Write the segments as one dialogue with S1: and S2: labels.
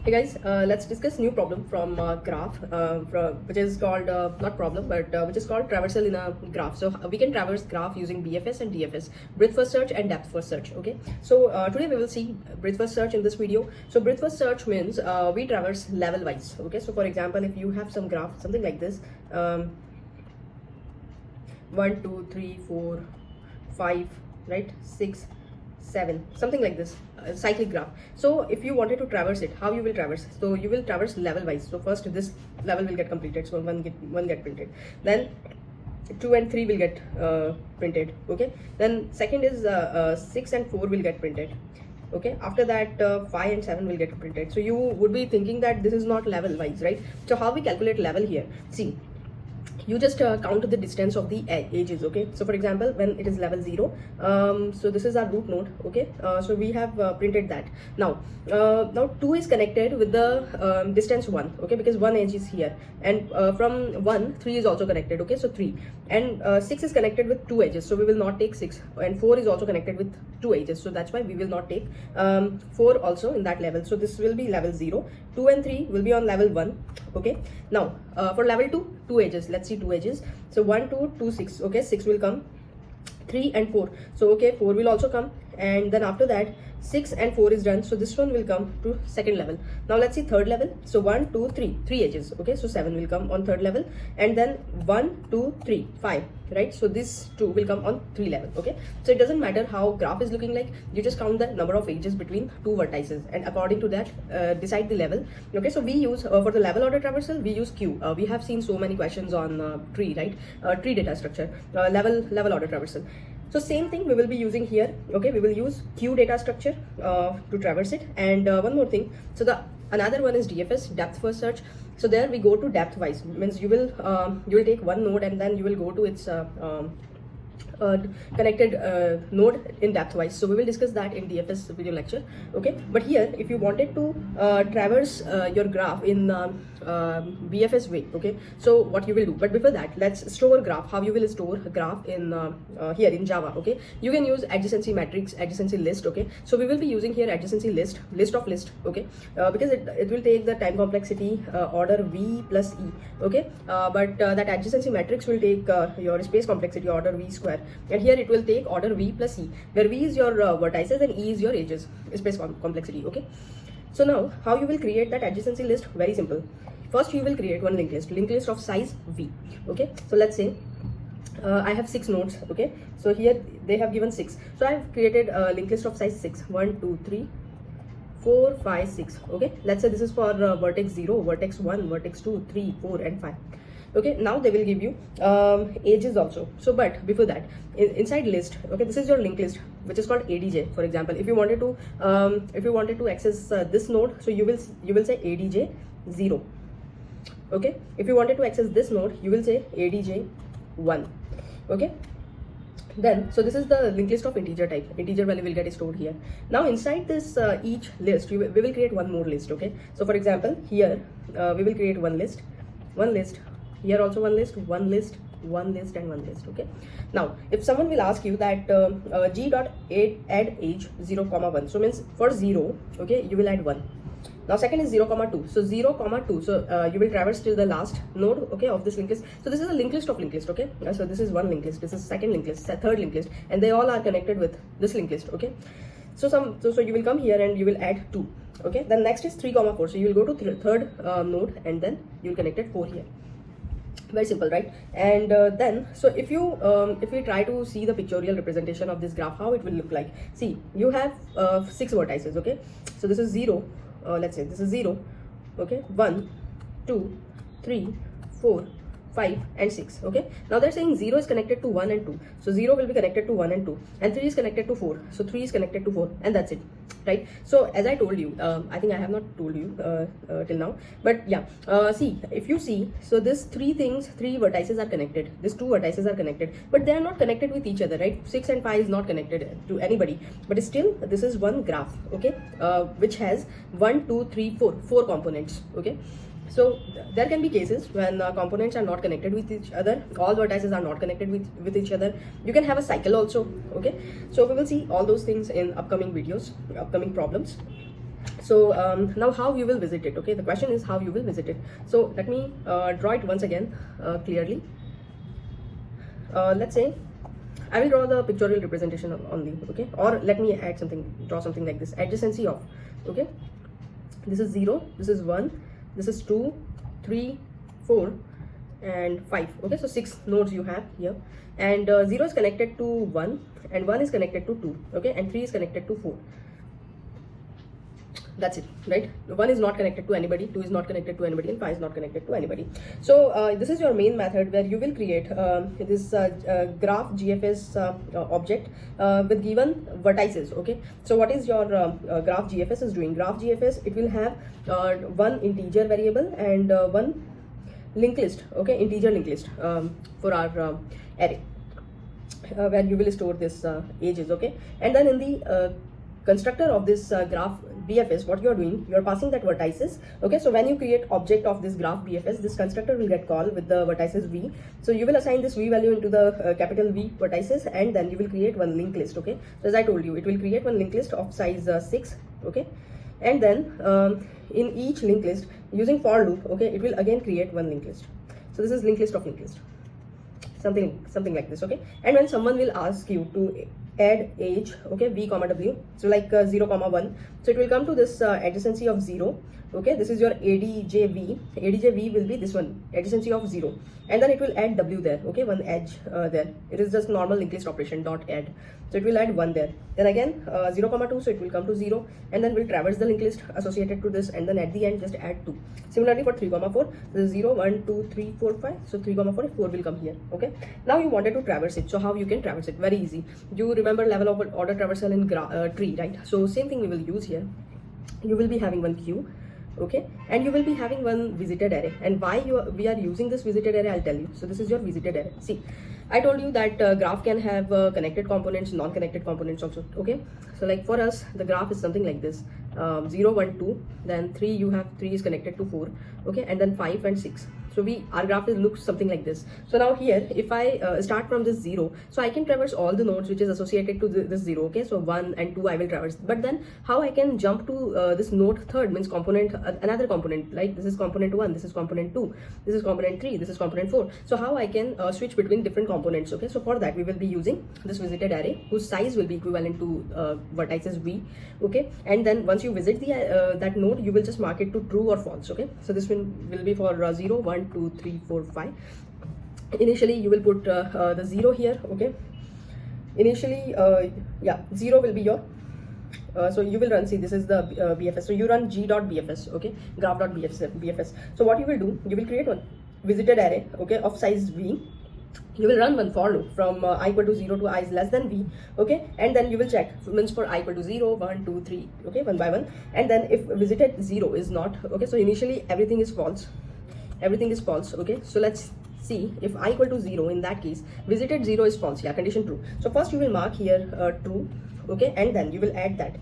S1: Hey guys, let's discuss new problem from graph, which is called not problem, but which is called traversal in a graph. So we can traverse graph using BFS and DFS, breadth first search and depth first search. Okay, so today we will see breadth first search in this video. So breadth first search means we traverse level wise. Okay, so for example, if you have some graph, something like this, 1, 2, 3, 4, 5, right, 6, 7, something like this, cyclic graph. So if you wanted to traverse it, how you will traverse? So you will traverse level wise. So first this level will get completed, so one get printed, then 2 and 3 will get printed. Okay, then second is 6 and 4 will get printed. Okay, after that 5 and 7 will get printed. So you would be thinking that this is not level wise, right? So how we calculate level here? See, you just count the distance of the edges. Okay, so for example, when it is level 0, so this is our root node. Okay, so we have printed that. Now 2 is connected with the distance 1. Okay, because one edge is here, and from 1 3 is also connected. Okay, so 3, and 6 is connected with 2 edges, so we will not take 6, and 4 is also connected with 2 edges, so that's why we will not take 4 also in that level. So this will be level 0. 2 and 3 will be on level 1. Okay, now for level 2, 2 edges. Let's see 2 edges. So 1, 2, 2, 6. Okay, 6 will come. 3 and 4. So okay, 4 will also come, and then after that 6 and 4 is done. So this one will come to second level. Now let's see third level. So 1, 2, 3, 3 edges. Okay, so 7 will come on third level, and then 1, 2, 3, 5. Right, so this 2 will come on 3 level. Okay, so it doesn't matter how graph is looking like, you just count the number of edges between two vertices, and according to that decide the level. Okay, so we use for the level order traversal, we use Q. We have seen so many questions on tree, right? Tree data structure, level order traversal. So same thing we will be using here. Okay, we will use Q data structure to traverse it. And one more thing, so the another one is DFS, depth first search. So there we go to depth wise, means you will take one node, and then you will go to its connected node in depth wise. So we will discuss that in DFS video lecture. Okay, but here if you wanted to traverse your graph in BFS way, okay, so what you will do, but before that let's store graph. How you will store a graph in here in Java? Okay, you can use adjacency matrix, adjacency list. Okay, so we will be using here adjacency list of list. Okay, because it will take the time complexity order V plus E. Okay, but that adjacency matrix will take your space complexity order V square, and here it will take order V plus E, where V is your vertices and E is your edges, space complexity. Okay, so now how you will create that adjacency list? Very simple. First you will create one linked list of size V. Okay, so let's say I have 6 nodes. Okay, so here they have given 6, so I have created a linked list of size 6. 1, 2, 3, 4, 5, 6. Okay, let's say this is for vertex 0, vertex 1, vertex 2, 3, 4 and 5. Okay, now they will give you edges also. So but before that, inside list, okay, this is your linked list which is called ADJ. For example, if you wanted to access this node, so you will say ADJ 0. Okay, if you wanted to access this node, you will say ADJ 1. Okay, then so this is the linked list of integer type. Integer value will get stored here. Now inside this each list, we will create one more list. Okay, so for example, here we will create one list, here also one list, and one list. Okay, now if someone will ask you that g dot add age 0, 1, so means for 0, okay, you will add 1. Now second is 0, 2, so 0, 2, so you will traverse till the last node, okay, of this linked list. So this is a linked list of linked list. Okay, so this is one linked list, this is second linked list, third linked list, and they all are connected with this linked list. Okay, so so you will come here and you will add 2. Okay, then next is 3, 4, so you will go to third node, and then you will connect it 4 here. Very simple, right? And then so if we try to see the pictorial representation of this graph, how it will look like. See, you have 6 vertices. Okay, so this is 0, let's say this is 0, okay, 1, 2, 3, 4, 5 and 6. Okay, now they're saying 0 is connected to 1 and 2, so 0 will be connected to 1 and 2, and 3 is connected to 4, so 3 is connected to 4, and that's it, right? So as I told you, I think I have not told you till now, but yeah, see, if you see, so this 3 vertices are connected, these 2 vertices are connected, but they are not connected with each other, right? 6 and 5 is not connected to anybody, but still this is one graph. Okay, which has 1, 2, 3, 4 components. Okay, So there can be cases when components are not connected with each other, all vertices are not connected with each other. You can have a cycle also, okay? So we will see all those things in upcoming videos, upcoming problems. So now how you will visit it. Okay, the question is how you will visit it. So let me draw it once again clearly. Let's say I will draw the pictorial representation only. Okay, or let me add something, draw something like this: adjacency of. Okay, this is 0, this is 1, this is 2, 3, 4 and 5. Okay, so 6 nodes you have here, and 0 is connected to 1 and 1 is connected to 2. Okay, and 3 is connected to 4. That's it, right? 1 is not connected to anybody, 2 is not connected to anybody, and 5 is not connected to anybody. So this is your main method where you will create this graph GFS object with given vertices. Okay, so what is your graph GFS is doing? Graph GFS, it will have one integer variable and one linked list. Okay, integer linked list for our array where you will store this ages. Okay, and then in the constructor of this graph BFS, what you are doing, you are passing that vertices. Okay, so when you create object of this graph BFS, this constructor will get called with the vertices V. So you will assign this V value into the capital V vertices, and then you will create one linked list. Okay, so as I told you, it will create one linked list of size 6. Okay, and then in each linked list, using for loop, okay, it will again create one linked list. So this is linked list of linked list, something like this. Okay, and when someone will ask you to add age, okay, v comma w, so like 0 comma 1, so it will come to this adjacency of 0. Okay, this is your adjv. Adjv will be this one, adjacency of 0, and then it will add w there. Okay, one edge there. It is just normal linked list operation, dot add. So it will add 1 there. Then again 0 comma 2, so it will come to 0, and then we'll traverse the linked list associated to this, and then at the end just add 2. Similarly for 3 comma 4, this is 0 1 2 3 4 5, so 3 comma 4 will come here. Okay, now you wanted to traverse it. So how you can traverse it? Very easy. You remember level of order traversal in tree, right? So same thing we will use here. You will be having one queue. Okay, and you will be having one visited array. And why we are using this visited array, I'll tell you. So this is your visited array. See, I told you that graph can have connected components, non-connected components also. Okay, so like for us, the graph is something like this: 0 1 2, then 3, you have 3 is connected to 4. Okay, and then 5 and 6. So our graph looks something like this. So now here, if I start from this 0, so I can traverse all the nodes which is associated to this 0. Okay, so 1 and 2 I will traverse. But then how I can jump to this node third, means component, another component, like this is component 1, this is component 2, this is component 3, this is component 4. So how I can switch between different components. Okay, so for that we will be using this visited array whose size will be equivalent to vertices v. Okay, and then once you visit the that node, you will just mark it to true or false. Okay, so this will be for 0 1 2 3 4 5. Initially you will put the 0 here. Okay, initially yeah, 0 will be your so you will run, see, this is the BFS, so you run g.bfs. okay, graph.bfs. So what you will do, you will create one visited array, okay, of size v. You will run one for loop from I equal to 0 to I is less than v. Okay, and then you will check, means for I equal to 0 1 2 3, okay, one by one. And then if visited 0 is not, okay, so initially everything is false. Okay, so let's see, if I equal to 0, in that case visited 0 is false. Yeah, condition true. So first you will mark here true. Okay, and then you will add that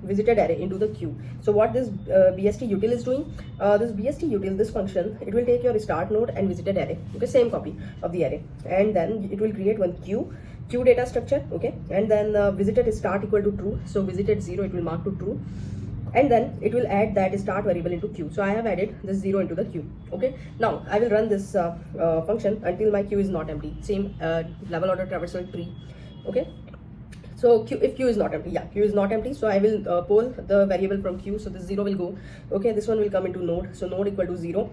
S1: visited array into the queue. So what this BST util is doing, this BST util, this function, it will take your start node and visited array. Okay, same copy of the array, and then it will create one queue data structure. Okay, and then visited start equal to true, so visited 0 it will mark to true, and then it will add that start variable into queue. So I have added this 0 into the queue. Okay, now I will run this function until my queue is not empty. Same level order traversal tree. Okay, so if queue is not empty, yeah, queue is not empty, so I will poll the variable from queue. So this 0 will go. Okay, this one will come into node, so node equal to 0.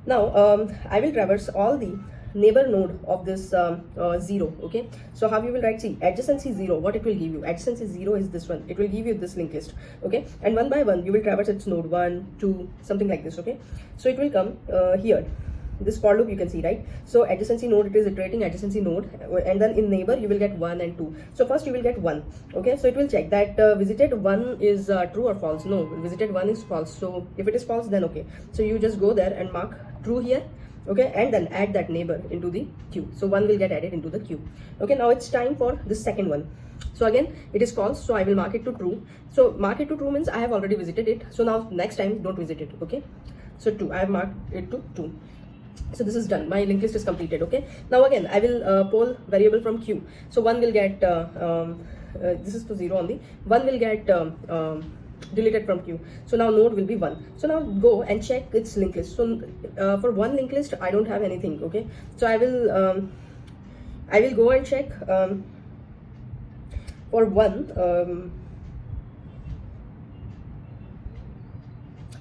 S1: Now I will traverse all the neighbor node of this 0. Okay, so how you will write, see, adjacency 0, what it will give you, adjacency 0 is this one, it will give you this linked list. Okay, and one by one you will traverse its node 1 2, something like this. Okay, so it will come here, this for loop you can see, right? So adjacency node, it is iterating adjacency node, and then in neighbor you will get 1 and 2. So first you will get 1. Okay, so it will check that visited 1 is true or false. No, visited 1 is false. So if it is false, then okay, so you just go there and mark true here. Okay, and then add that neighbor into the queue, so 1 will get added into the queue. Okay, now it's time for the second one. So again it is false, so I will mark it to true. So mark it to true means I have already visited it, so now next time don't visit it. Okay, so 2, I have marked it to 2. So this is done, my linked list is completed. Okay, now again I will poll variable from queue. So 1 will get this is to 0 only, 1 will get deleted from queue. So now node will be 1. So now go and check its linked list. So for one linked list I don't have anything. Okay, so I will go and check for one.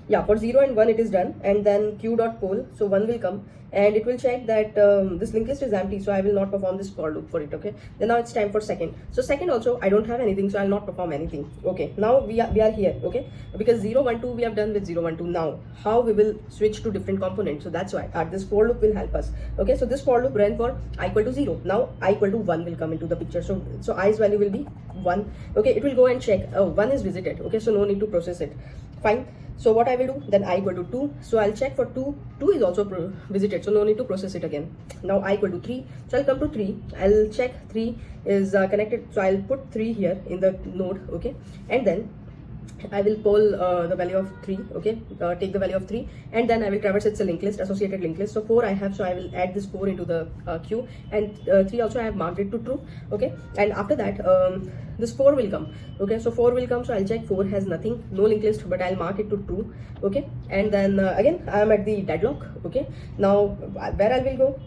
S1: Yeah, for 0 and 1 it is done, and then q.poll, so 1 will come and it will check that this linked list is empty, so I will not perform this for loop for it. Okay, then now it's time for second. So second also I don't have anything, so I'll not perform anything. Okay, now we are here. Okay, because 0 1 2 we have done with 0 1 2. Now how we will switch to different components, so that's why this for loop will help us. Okay, so this for loop ran for I equal to 0. Now I equal to 1 will come into the picture, so i's value will be 1. Okay, it will go and check 1 is visited. Okay, so no need to process it. Fine. So what I will do, then I equal to 2, so I'll check for 2 is also visited, so no need to process it again. Now I equal to 3, so I'll come to 3, I'll check 3 is connected, so I'll put 3 here in the node. Okay, and then I will poll the value of 3. Okay, take the value of 3, and then I will traverse its linked list, associated linked list. So 4 I have, so I will add this 4 into the queue, and 3 also I have marked it to true. Okay, and after that this 4 will come. Okay, so 4 will come, so I'll check 4 has nothing, no linked list, but I'll mark it to true. Okay, and then again I am at the deadlock. Okay, now where I will go,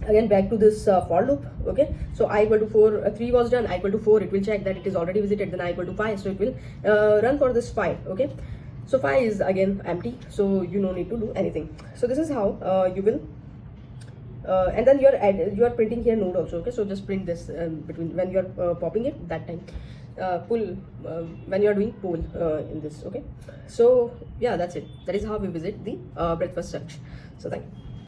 S1: again back to this for loop. Okay, so I equal to 4, 3 was done, I equal to 4, it will check that it is already visited, then I equal to 5, so it will run for this 5. Okay, so 5 is again empty, so you no need to do anything. So this is how you will and then you are printing here node also. Okay, so just print this between when you are popping it, that time pull when you are doing poll in this. Okay, so yeah, that's it. That is how we visit the breadth first search. So thank you.